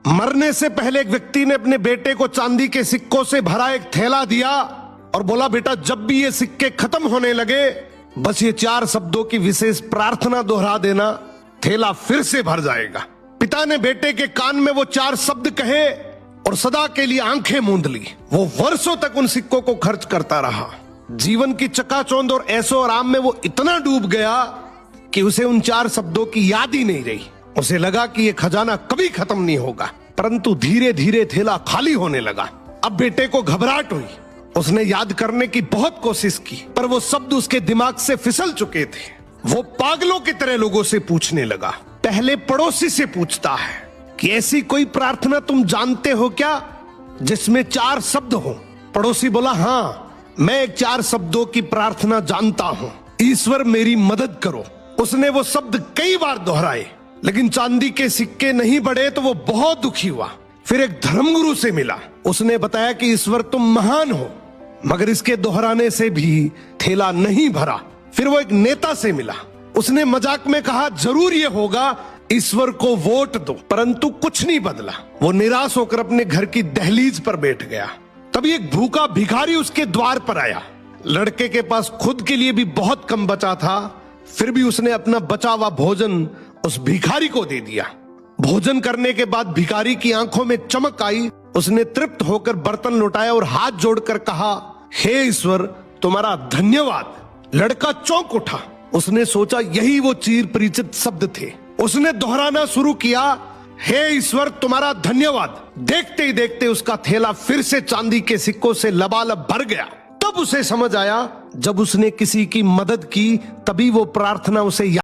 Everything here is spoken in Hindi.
मरने से पहले एक व्यक्ति ने अपने बेटे को चांदी के सिक्कों से भरा एक थैला दिया और बोला, बेटा जब भी ये सिक्के खत्म होने लगे बस ये 4 शब्दों की विशेष प्रार्थना दोहरा देना, थैला फिर से भर जाएगा। पिता ने बेटे के कान में वो 4 शब्द कहे और सदा के लिए आंखें मूंद ली। वो वर्षों तक उन सिक्कों को खर्च करता रहा। जीवन की चकाचौंध और ऐशो आराम में वो इतना डूब गया कि उसे उन 4 शब्दों की याद ही नहीं रही। उसे लगा कि ये खजाना कभी खत्म नहीं होगा। परंतु धीरे धीरे थैला खाली होने लगा। अब बेटे को घबराहट हुई। उसने याद करने की बहुत कोशिश की, पर वो शब्द उसके दिमाग से फिसल चुके थे। वो पागलों की तरह लोगों से पूछने लगा। पहले पड़ोसी से पूछता है कि ऐसी कोई प्रार्थना तुम जानते हो क्या जिसमें 4 शब्द हो? पड़ोसी बोला, हाँ मैं एक 4 शब्दों की प्रार्थना जानता हूँ, ईश्वर मेरी मदद करो। उसने वो शब्द कई बार दोहराए, लेकिन चांदी के सिक्के नहीं बढ़े तो वो बहुत दुखी हुआ। फिर एक धर्मगुरु से मिला। उसने बताया कि ईश्वर तुम महान हो, मगर इसके दोहराने से भी थैला नहीं भरा। फिर वो एक नेता से मिला। उसने मजाक में कहा, जरूर ये होगा, ईश्वर को वोट दो। परंतु कुछ नहीं बदला। वो निराश होकर अपने घर की दहलीज पर बैठ गया। तभी एक भूखा भिखारी उसके द्वार पर आया। लड़के के पास खुद के लिए भी बहुत कम बचा था, फिर भी उसने अपना बचा हुआ भोजन उस भिखारी को दे दिया। भोजन करने के बाद भिखारी की आंखों में चमक आई। उसने तृप्त होकर बर्तन लौटाया और हाथ जोड़कर कहा, हे ईश्वर तुम्हारा धन्यवाद। लड़का चौंक उठा। उसने सोचा यही वो चिर परिचित शब्द थे। उसने दोहराना शुरू किया, हे ईश्वर तुम्हारा धन्यवाद। देखते ही देखते उसका थैला फिर से चांदी के सिक्कों से लबालब भर गया। तब उसे समझ आया, जब उसने किसी की मदद की तभी वो प्रार्थना उसे